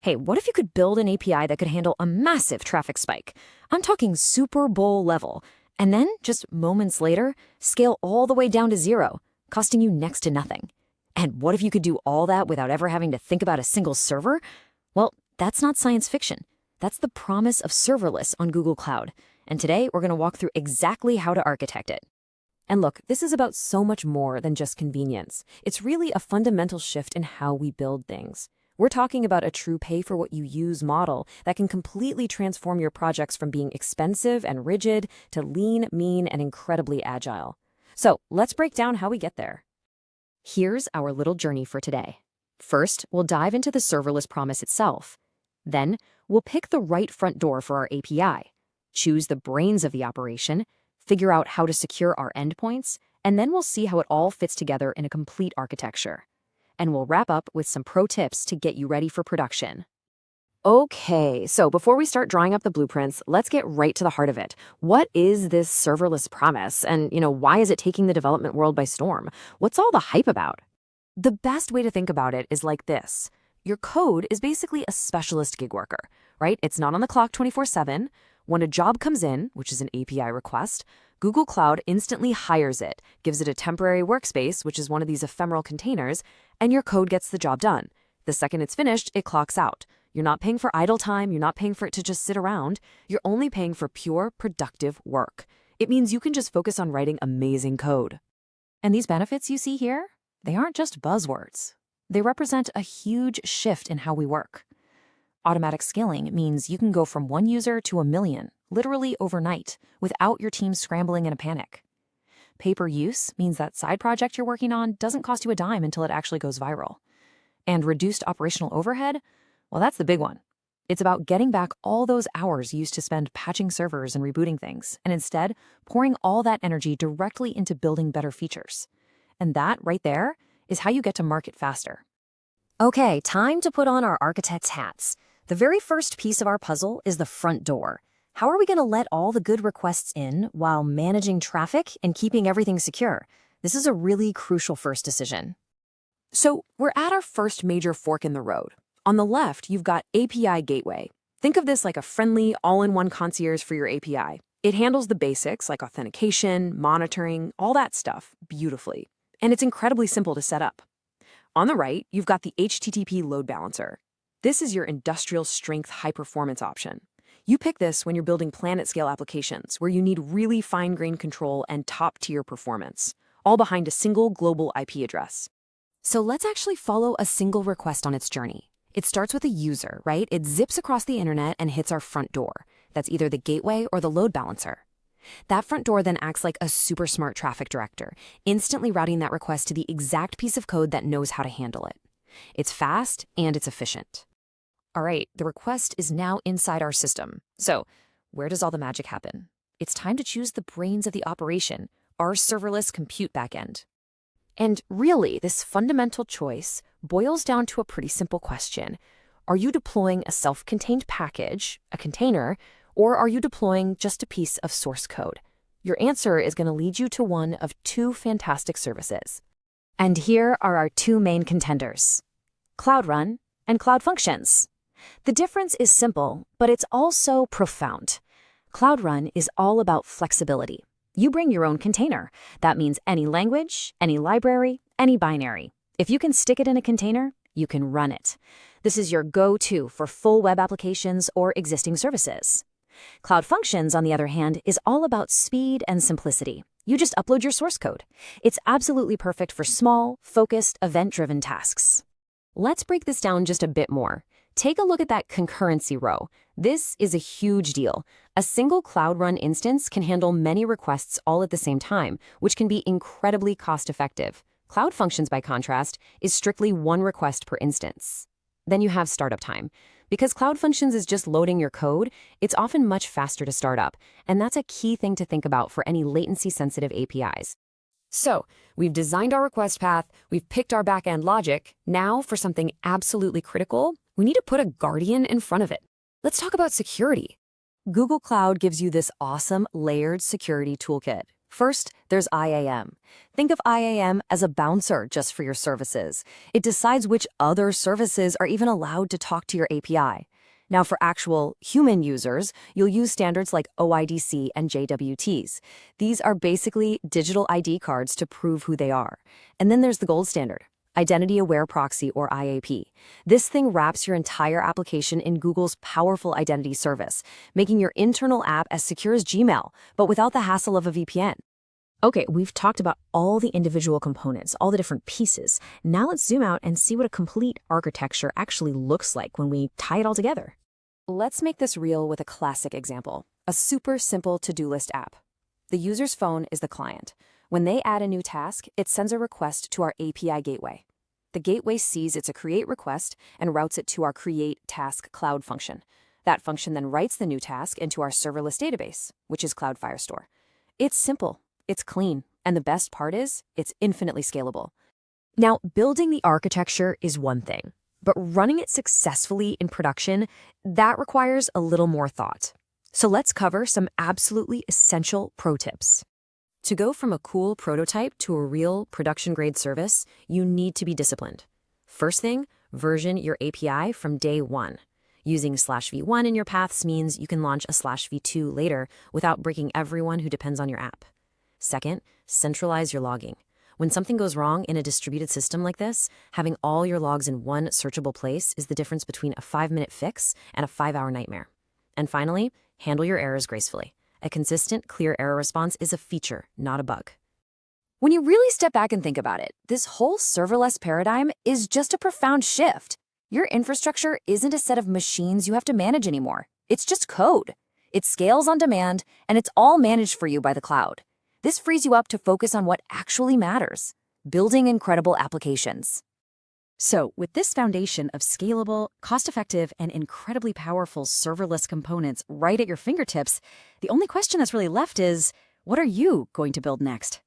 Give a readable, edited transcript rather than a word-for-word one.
Hey, what if you could build an API that could handle a massive traffic spike? I'm talking Super Bowl level. And then, just moments later, scale all the way down to zero, costing you next to nothing. And what if you could do all that without ever having to think about a single server? Well, that's not science fiction. That's the promise of serverless on Google Cloud. And today, we're going to walk through exactly how to architect it. And look, this is about so much more than just convenience. It's really a fundamental shift in how we build things. We're talking about a true pay-for-what-you-use model that can completely transform your projects from being expensive and rigid to lean, mean, and incredibly agile. So let's break down how we get there. Here's our little journey for today. First, we'll dive into the serverless promise itself. Then, we'll pick the right front door for our API, choose the brains of the operation, figure out how to secure our endpoints, and then we'll see how it all fits together in a complete architecture. And we'll wrap up with some pro tips to get you ready for production. Okay, so before we start drawing up the blueprints, let's get right to the heart of it. What is this serverless promise? And, why is it taking the development world by storm? What's all the hype about? The best way to think about it is like this. Your code is basically a specialist gig worker, right? It's not on the clock 24/7. When a job comes in, which is an API request, Google Cloud instantly hires it, gives it a temporary workspace, which is one of these ephemeral containers, and your code gets the job done. The second it's finished, it clocks out. You're not paying for idle time, you're not paying for it to just sit around, you're only paying for pure, productive work. It means you can just focus on writing amazing code. And these benefits you see here, they aren't just buzzwords. They represent a huge shift in how we work. Automatic scaling means you can go from 1 user to 1 million, literally overnight, without your team scrambling in a panic. Pay-per-use means that side project you're working on doesn't cost you a dime until it actually goes viral. And reduced operational overhead, well, that's the big one. It's about getting back all those hours used to spend patching servers and rebooting things, and instead pouring all that energy directly into building better features. And that, right there, is how you get to market faster. Okay, time to put on our architect's hats. The very first piece of our puzzle is the front door. How are we going to let all the good requests in while managing traffic and keeping everything secure? This is a really crucial first decision. So we're at our first major fork in the road. On the left, you've got API Gateway. Think of this like a friendly, all-in-one concierge for your API. It handles the basics like authentication, monitoring, all that stuff beautifully. And it's incredibly simple to set up. On the right, you've got the HTTP load balancer. This is your industrial strength high-performance option. You pick this when you're building planet-scale applications where you need really fine-grained control and top-tier performance, all behind a single global IP address. So let's actually follow a single request on its journey. It starts with a user, right? It zips across the internet and hits our front door. That's either the gateway or the load balancer. That front door then acts like a super smart traffic director, instantly routing that request to the exact piece of code that knows how to handle it. It's fast and it's efficient. All right, the request is now inside our system. So where does all the magic happen? It's time to choose the brains of the operation, our serverless compute backend. And really, this fundamental choice boils down to a pretty simple question. Are you deploying a self-contained package, a container, or are you deploying just a piece of source code? Your answer is going to lead you to one of two fantastic services. And here are our two main contenders, Cloud Run and Cloud Functions. The difference is simple, but it's also profound. Cloud Run is all about flexibility. You bring your own container. That means any language, any library, any binary. If you can stick it in a container, you can run it. This is your go-to for full web applications or existing services. Cloud Functions, on the other hand, is all about speed and simplicity. You just upload your source code. It's absolutely perfect for small, focused, event-driven tasks. Let's break this down just a bit more. Take a look at that concurrency row. This is a huge deal. A single Cloud Run instance can handle many requests all at the same time, which can be incredibly cost-effective. Cloud Functions, by contrast, is strictly one request per instance. Then you have startup time. Because Cloud Functions is just loading your code, it's often much faster to start up, and that's a key thing to think about for any latency-sensitive APIs. So, we've designed our request path, we've picked our backend logic. Now, for something absolutely critical, we need to put a guardian in front of it. Let's talk about security. Google Cloud gives you this awesome layered security toolkit. First, there's IAM. Think of IAM as a bouncer just for your services. It decides which other services are even allowed to talk to your API. Now, for actual human users, you'll use standards like OIDC and JWTs. These are basically digital ID cards to prove who they are. And then there's the gold standard, Identity Aware Proxy, or IAP. This thing wraps your entire application in Google's powerful identity service, making your internal app as secure as Gmail, but without the hassle of a VPN. Okay, we've talked about all the individual components, all the different pieces. Now let's zoom out and see what a complete architecture actually looks like when we tie it all together. Let's make this real with a classic example, a super simple to-do list app. The user's phone is the client. When they add a new task, it sends a request to our API gateway. The gateway sees it's a create request and routes it to our create task cloud function. That function then writes the new task into our serverless database, which is Cloud Firestore. It's simple. It's clean, and the best part is, it's infinitely scalable. Now, building the architecture is one thing, but running it successfully in production, that requires a little more thought. So let's cover some absolutely essential pro tips. To go from a cool prototype to a real production-grade service, you need to be disciplined. First thing, version your API from day one. Using /v1 in your paths means you can launch a /v2 later without breaking everyone who depends on your app. Second, centralize your logging. When something goes wrong in a distributed system like this, having all your logs in one searchable place is the difference between a 5-minute fix and a 5-hour nightmare. And finally, handle your errors gracefully. A consistent, clear error response is a feature, not a bug. When you really step back and think about it, this whole serverless paradigm is just a profound shift. Your infrastructure isn't a set of machines you have to manage anymore. It's just code. It scales on demand, and it's all managed for you by the cloud. This frees you up to focus on what actually matters, building incredible applications. So, with this foundation of scalable, cost-effective, and incredibly powerful serverless components right at your fingertips, the only question that's really left is, what are you going to build next?